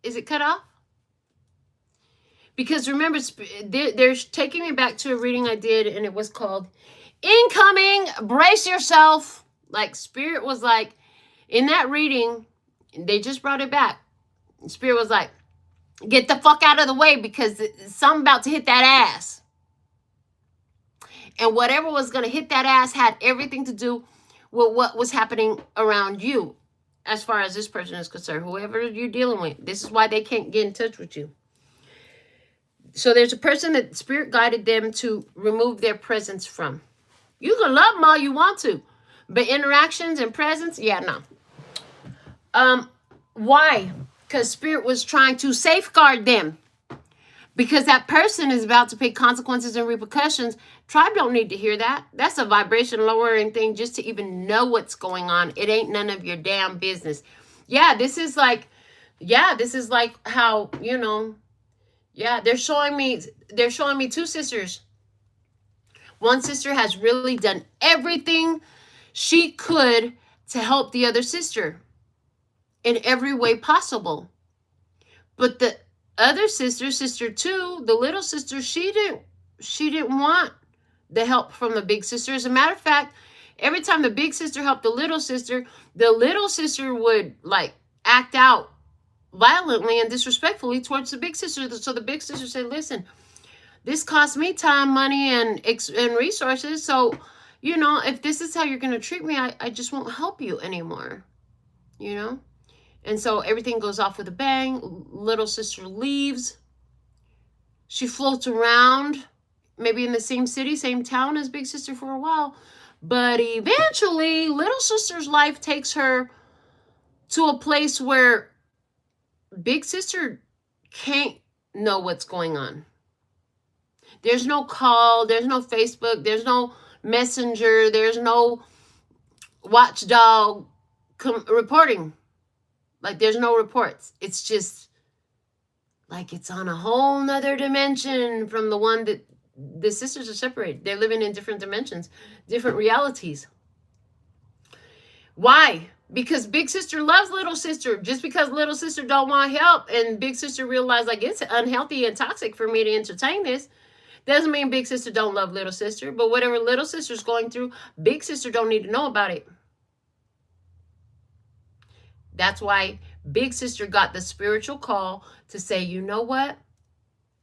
is it cut off? Because remember, they're taking me back to a reading I did, and it was called Incoming, Brace Yourself. Like, Spirit was like, in that reading, they just brought it back. Spirit was like, get the fuck out of the way because something about to hit that ass. And whatever was going to hit that ass had everything to do with what was happening around you as far as this person is concerned. Whoever you're dealing with, this is why they can't get in touch with you. So there's a person that Spirit guided them to remove their presence from. You can love them all you want to, but interactions and presence, yeah, no. Why? Because Spirit was trying to safeguard them. because that person is about to pay consequences and repercussions. Tribe don't need to hear that. That's a vibration lowering thing just to even know what's going on. It ain't none of your damn business. Yeah, this is like how, you know, yeah, they're showing me two sisters. One sister has really done everything she could to help the other sister in every way possible. But the other sister, sister 2, the little sister, she didn't want the help from the big sister. As a matter of fact, every time the big sister helped the little sister would like act out violently and disrespectfully towards the big sister. So the big sister said, listen, this costs me time, money, and resources. So, you know, if this is how you're going to treat me, I just won't help you anymore, you know? And so everything goes off with a bang. Little sister leaves. She floats around, maybe in the same city, same town as big sister for a while. But eventually, little sister's life takes her to a place where big sister can't know what's going on. There's no call, there's no Facebook, there's no messenger, there's no watchdog reporting. Like, there's no reports. It's just like it's on a whole nother dimension from the one that the sisters are separated. They're living in different dimensions, different realities. Why? Because big sister loves little sister. Just because little sister don't want help and big sister realize like it's unhealthy and toxic for me to entertain this, doesn't mean big sister don't love little sister. But whatever little sister's going through, big sister don't need to know about it. That's why big sister got the spiritual call to say, you know what?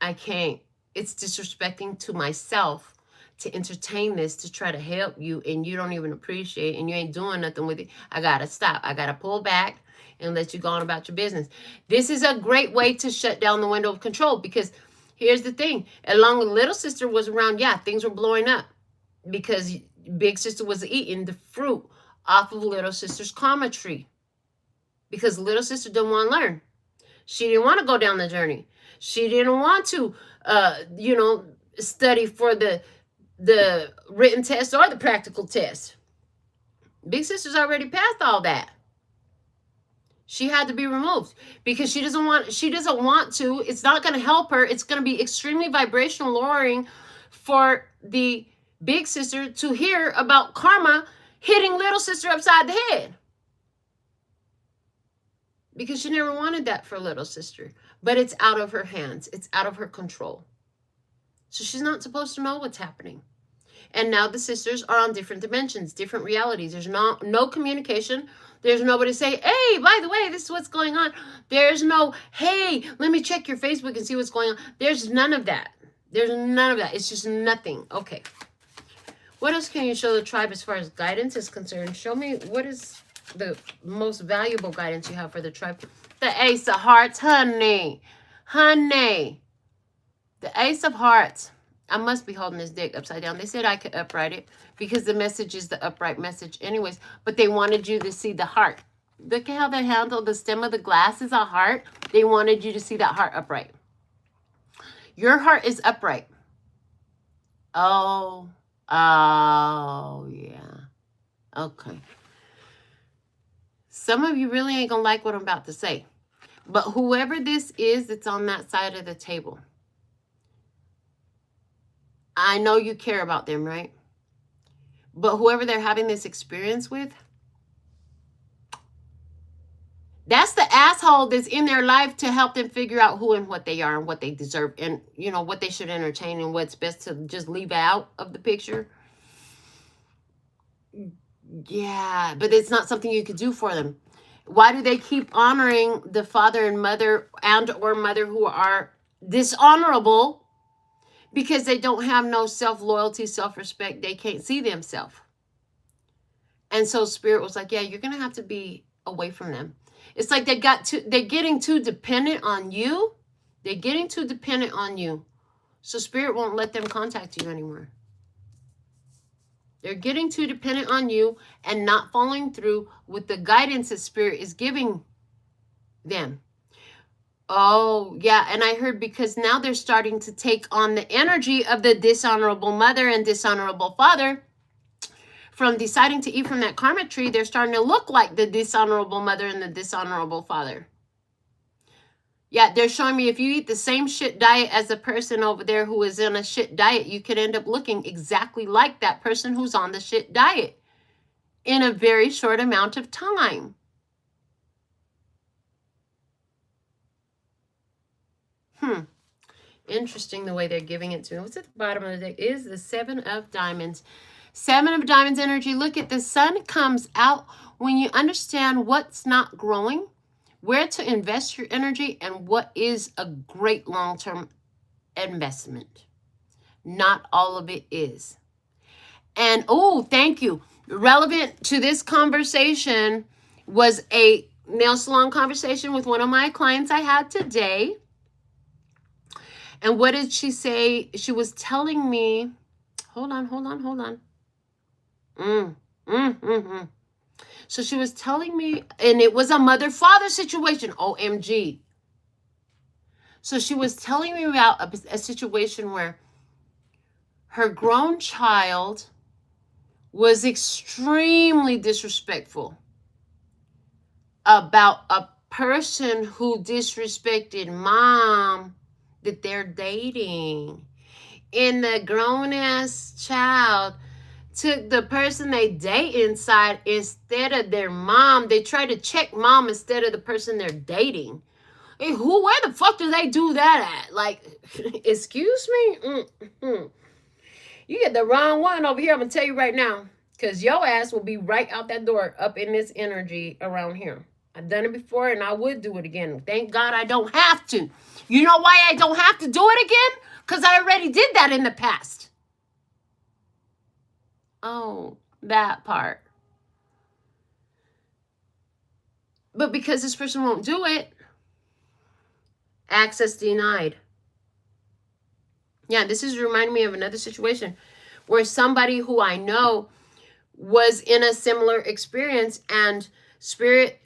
I can't. It's disrespecting to myself to entertain this, to try to help you, and you don't even appreciate, and you ain't doing nothing with it. I got to stop. I got to pull back and let you go on about your business. This is a great way to shut down the window of control, because here's the thing. Along with little sister was around, yeah, things were blowing up because big sister was eating the fruit off of little sister's karma tree. Because little sister didn't want to learn. She didn't want to go down the journey. She didn't want to, you know, study for the written test or the practical test. Big sister's already passed all that. She had to be removed because she doesn't want to. It's not going to help her. It's going to be extremely vibrational lowering for the big sister to hear about karma hitting little sister upside the head. Because she never wanted that for little sister. But it's out of her hands. It's out of her control. So she's not supposed to know what's happening. And now the sisters are on different dimensions, different realities. There's no communication. There's nobody say, hey, by the way, this is what's going on. There's no, hey, let me check your Facebook and see what's going on. There's none of that. There's none of that. It's just nothing. Okay. What else can you show the tribe as far as guidance is concerned? Show me what is the most valuable guidance you have for the tribe. The Ace of Hearts, honey. Honey. The Ace of Hearts. I must be holding this deck upside down. They said I could upright it because the message is the upright message anyways. But they wanted you to see the heart. Look at how they handle the stem of the glass is a heart. They wanted you to see that heart upright. Your heart is upright. Oh, yeah. Okay. Some of you really ain't going to like what I'm about to say. But whoever this is that's on that side of the table, I know you care about them, right? But whoever they're having this experience with, that's the asshole that's in their life to help them figure out who and what they are and what they deserve and, you know, what they should entertain and what's best to just leave out of the picture. Yeah, but it's not something you could do for them. Why do they keep honoring the father and mother who are dishonorable? Because they don't have no self-loyalty, self-respect. They can't see themselves. And so Spirit was like, yeah, you're going to have to be away from them. It's like they're getting too dependent on you. They're getting too dependent on you. So Spirit won't let them contact you anymore. They're getting too dependent on you and not following through with the guidance that Spirit is giving them. Oh, yeah. And I heard because now they're starting to take on the energy of the dishonorable mother and dishonorable father. From deciding to eat from that karma tree, they're starting to look like the dishonorable mother and the dishonorable father. Yeah, they're showing me if you eat the same shit diet as the person over there who is in a shit diet, you could end up looking exactly like that person who's on the shit diet in a very short amount of time. Interesting the way they're giving it to me. What's at the bottom of the deck is the 7 of Diamonds. 7 of Diamonds energy. Look at the sun comes out when you understand what's not growing, where to invest your energy, and what is a great long-term investment. Not all of it is. And, oh, thank you. Relevant to this conversation was a nail salon conversation with one of my clients I had today. And what did she say? She was telling me, hold on. So she was telling me, and it was a mother-father situation, OMG. So she was telling me about a situation where her grown child was extremely disrespectful about a person who disrespected mom that they're dating. And the grown-ass child took the person they date inside instead of their mom. They try to check mom instead of the person they're dating. Hey, where the fuck do they do that at? Like, excuse me? You get the wrong one over here, I'm going to tell you right now. Because your ass will be right out that door up in this energy around here. I've done it before and I would do it again. Thank God I don't have to. You know why I don't have to do it again? Because I already did that in the past. Oh, that part. But because this person won't do it, access denied. Yeah, this is reminding me of another situation where somebody who I know was in a similar experience, and spirit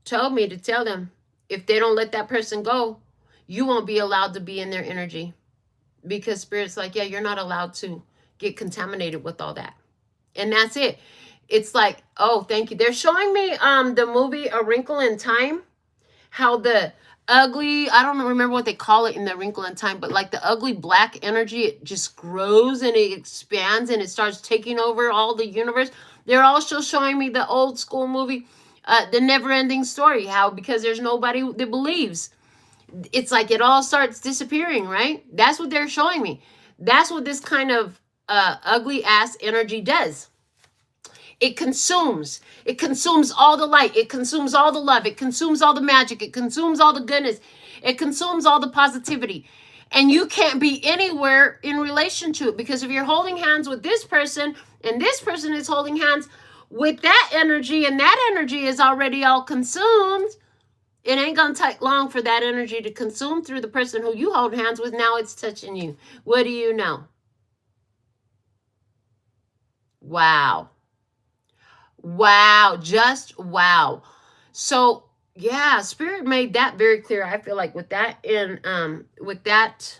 told me to tell them, if they don't let that person go, you won't be allowed to be in their energy. Because spirit's like, yeah, you're not allowed to get contaminated with all that. And that's it. It's like, oh, thank you. They're showing me the movie A Wrinkle in Time, how the ugly, I don't remember what they call it in The Wrinkle in Time, but like the ugly black energy, it just grows and it expands and it starts taking over all the universe. They're also showing me the old school movie, The Never-Ending Story, how because there's nobody that believes, it's like it all starts disappearing, right? That's what they're showing me. That's what this kind of ugly ass energy does. It consumes all the light. It consumes all the love. It consumes all the magic. It consumes all the goodness. It consumes all the positivity. And you can't be anywhere in relation to it, because if you're holding hands with this person and this person is holding hands with that energy and that energy is already all consumed, it ain't going to take long for that energy to consume through the person who you hold hands with. Now it's touching you. What do you know? Wow. Wow. Just wow. So, yeah, Spirit made that very clear. I feel like with that with that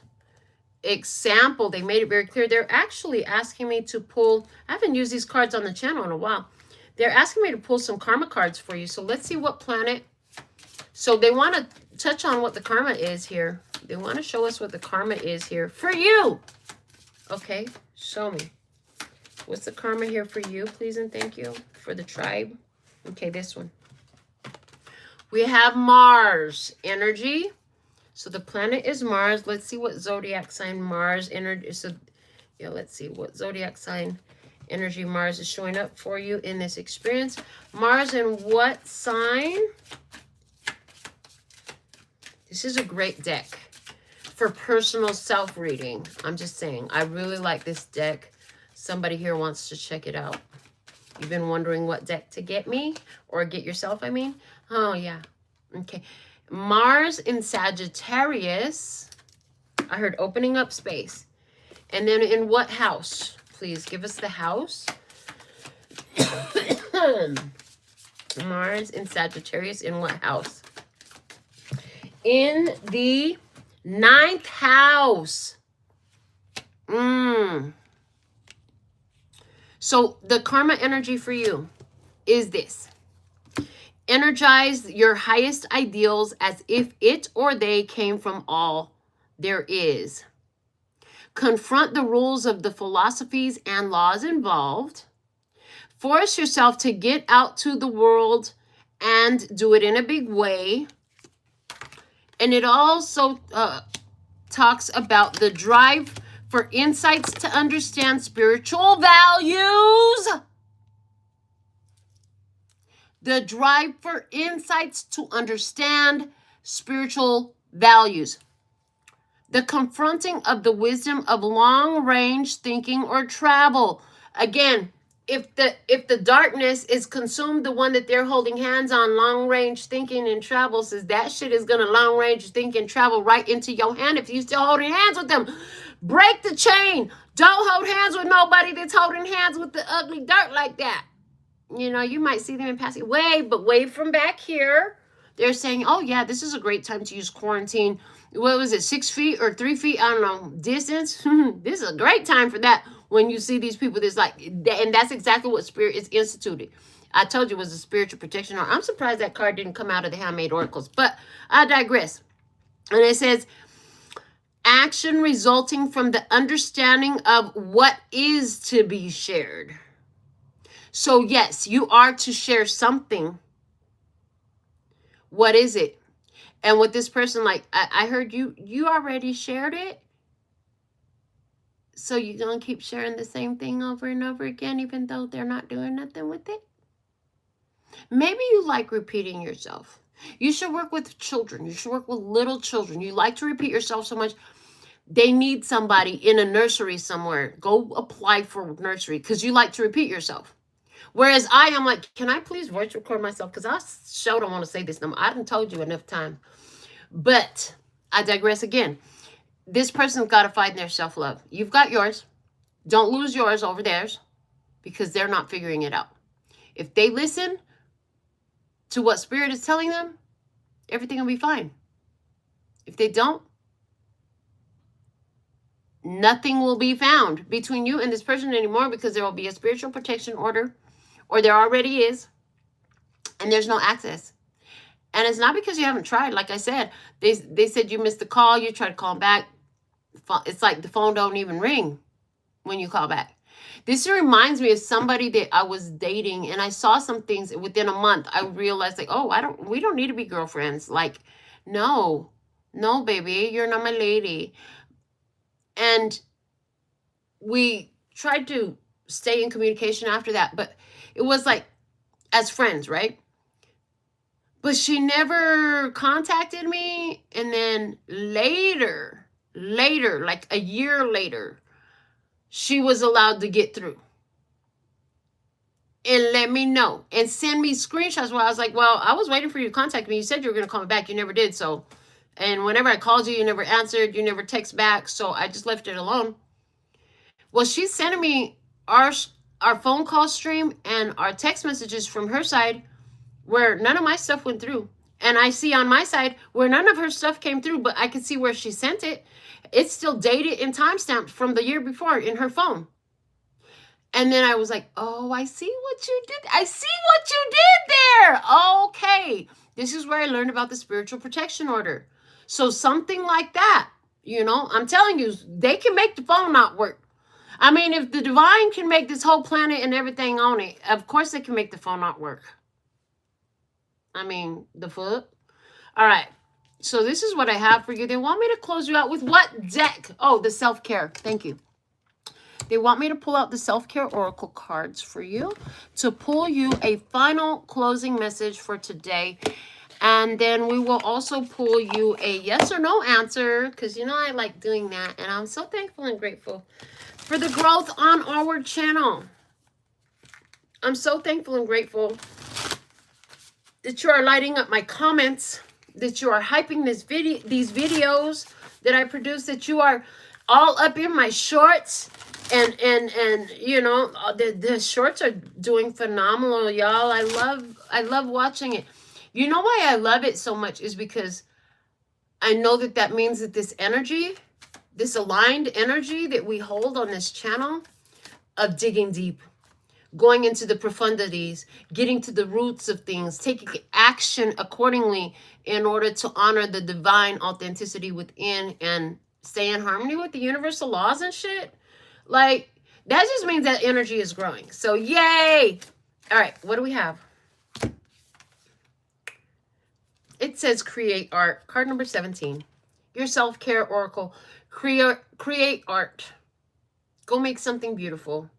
example, they made it very clear. They're actually asking me to pull, I haven't used these cards on the channel in a while. They're asking me to pull some karma cards for you. So let's see what planet. So they want to touch on what the karma is here. They want to show us what the karma is here for you. Okay, show me. What's the karma here for you, please and thank you? For the tribe. Okay, this one. We have Mars energy. So the planet is Mars. Let's see what zodiac sign Mars energy. So yeah, let's see what zodiac sign energy Mars is showing up for you in this experience. Mars in what sign? This is a great deck for personal self-reading. I'm just saying, I really like this deck. Somebody here wants to check it out. You've been wondering what deck to get me or get yourself, I mean. Oh, yeah. Okay. Mars in Sagittarius. I heard opening up space. And then in what house? Please give us the house. Mars in Sagittarius in what house? in the 9th house. So the karma energy for you is this. Energize your highest ideals as if it or they came from all there is. Confront the rules of the philosophies and laws involved. Force yourself to get out to the world and do it in a big way. And it also talks about the drive for insights to understand spiritual values. The drive for insights to understand spiritual values. The confronting of the wisdom of long-range thinking or travel. Again, if the darkness is consumed, the one that they're holding hands on, long-range thinking and travel, says that shit is going to long-range think and travel right into your hand if you still holding hands with them. Break the chain. Don't hold hands with nobody that's holding hands with the ugly dirt like that. You know, you might see them in passing way, but way from back here, they're saying, oh yeah, this is a great time to use quarantine. What was it, 6 feet or 3 feet? I don't know, distance. This is a great time for that when you see these people that's like, and that's exactly what Spirit is instituted. I told you it was a spiritual protection. I'm surprised that card didn't come out of the Handmade Oracles, but I digress. And it says, action resulting from the understanding of what is to be shared. So yes, you are to share something. What is it? And with this person, like, I heard you already shared it. So you're going to keep sharing the same thing over and over again, even though they're not doing nothing with it? Maybe you like repeating yourself. You should work with children. You should work with little children. You like to repeat yourself so much. They need somebody in a nursery somewhere. Go apply for nursery because you like to repeat yourself. Whereas I'm like, can I please voice record myself? Because I sure don't want to say this number. I haven't told you enough time. But I digress again. This person's got to find their self-love. You've got yours. Don't lose yours over theirs because they're not figuring it out. If they listen to what Spirit is telling them, everything will be fine. If they don't, nothing will be found between you and this person anymore because there will be a spiritual protection order, or there already is, and there's no access. And it's not because you haven't tried. Like I said, they said you missed the call. You tried to call back. It's like the phone don't even ring when you call back. This reminds me of somebody that I was dating, and I saw some things within a month. I realized, like, oh, we don't need to be girlfriends. Like, no, baby, you're not my lady. And we tried to stay in communication after that, but it was like as friends, right? But she never contacted me. And then later, like a year later, she was allowed to get through and let me know and send me screenshots where I was like, well, I was waiting for you to contact me. You said you were going to call me back. You never did. So, and whenever I called you, you never answered. You never text back. So I just left it alone. Well, she's sending me our phone call stream and our text messages from her side where none of my stuff went through. And I see on my side where none of her stuff came through, but I could see where she sent it. It's still dated and timestamped from the year before in her phone. And then I was like, oh, I see what you did. I see what you did there. Okay. This is where I learned about the spiritual protection order. So something like that, you know, I'm telling you, they can make the phone not work. I mean, if the divine can make this whole planet and everything on it, of course they can make the phone not work. I mean, the foot. All right. So this is what I have for you. They want me to close you out with what deck? Oh, the self-care. Thank you. They want me to pull out the self-care oracle cards for you to pull you a final closing message for today. And then we will also pull you a yes or no answer because, you know, I like doing that. And I'm so thankful and grateful for the growth on our channel. I'm so thankful and grateful that you are lighting up my comments, that you are hyping these videos that I produce, that you are all up in my shorts. And you know, the shorts are doing phenomenal, y'all. I love watching it. You know why I love it so much is because I know that that means that this energy, this aligned energy that we hold on this channel of digging deep, going into the profundities, getting to the roots of things, taking action accordingly in order to honor the divine authenticity within and stay in harmony with the universal laws and shit. Like, that just means that energy is growing. So, yay! All right, what do we have? It says create art. Card number 17. Your self-care oracle. Create art. Go make something beautiful.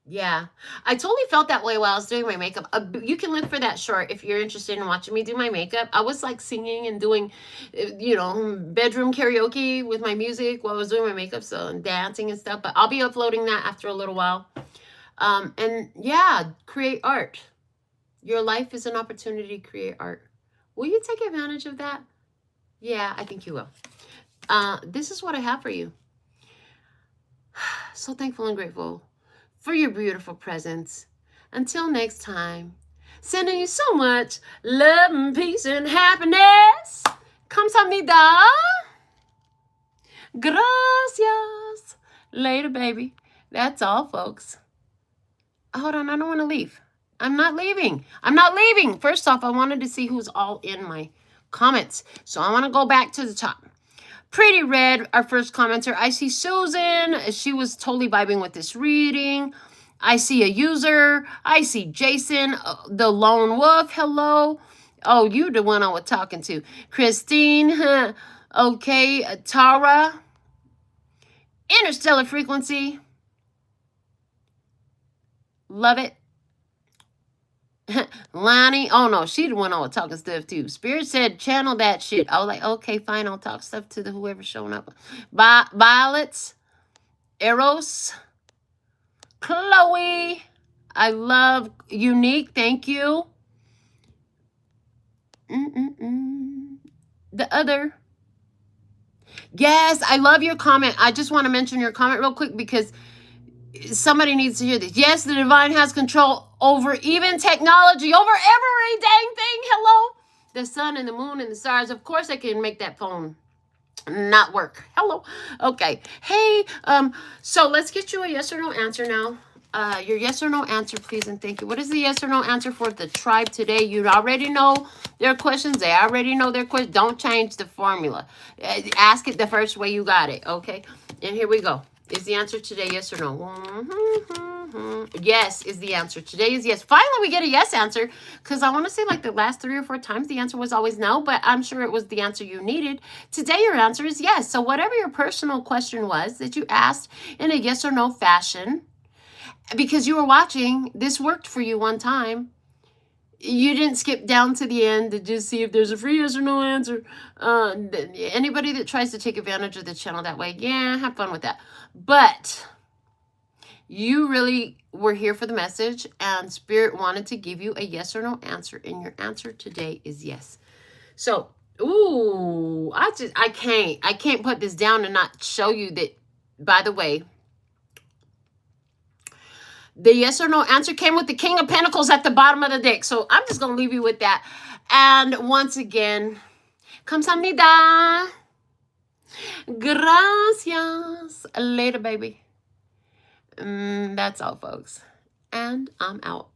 Yeah, I totally felt that way while I was doing my makeup. You can look for that short if you're interested in watching me do my makeup. I was like singing and doing, you know, bedroom karaoke with my music while I was doing my makeup, so and dancing and stuff. But I'll be uploading that after a little while. And yeah, create art. Your life is an opportunity to create art. Will you take advantage of that? Yeah, I think you will. This is what I have for you. So thankful and grateful for your beautiful presence. Until next time, sending you so much love and peace and happiness. Kamsahamnida. Gracias. Later, baby. That's all, folks. Hold on, I don't want to leave. I'm not leaving. I'm not leaving. First off, I wanted to see who's all in my comments. So I want to go back to the top. Pretty Red, our first commenter. I see Susan. She was totally vibing with this reading. I see a user. I see Jason, the lone wolf. Hello. Oh, you the one I was talking to. Christine. Okay. Tara. Interstellar Frequency. Love it. Lonnie. Oh, no. She the one I was talking stuff to. Spirit said, channel that shit. I was like, okay, fine. I'll talk stuff to the whoever's showing up. Violets. Eros. Chloe. I love Unique. Thank you. The other. Yes, I love your comment. I just want to mention your comment real quick because somebody needs to hear this. Yes, the divine has control over even technology, over every dang thing. Hello? The sun and the moon and the stars. Of course I can make that phone not work. Hello? Okay. Hey, so let's get you a yes or no answer now. Your yes or no answer, please, and thank you. What is the yes or no answer for the tribe today? You already know their questions. They already know their questions. Don't change the formula. Ask it the first way you got it, okay? And here we go. Is the answer today yes or no? Yes is the answer. Today is yes. Finally, we get a yes answer because I want to say like the last 3 or 4 times the answer was always no, but I'm sure it was the answer you needed. Today, your answer is yes. So whatever your personal question was that you asked in a yes or no fashion, because you were watching, this worked for you one time. You didn't skip down to the end to just see if there's a free yes or no answer. Anybody that tries to take advantage of the channel that way, yeah, have fun with that. But you really were here for the message, and Spirit wanted to give you a yes or no answer, and your answer today is yes. So, ooh, I can't put this down and not show you that, by the way, the yes or no answer came with the King of Pentacles at the bottom of the deck. So I'm just going to leave you with that. And once again, kamsahamnida. Gracias. Later, baby. That's all, folks. And I'm out.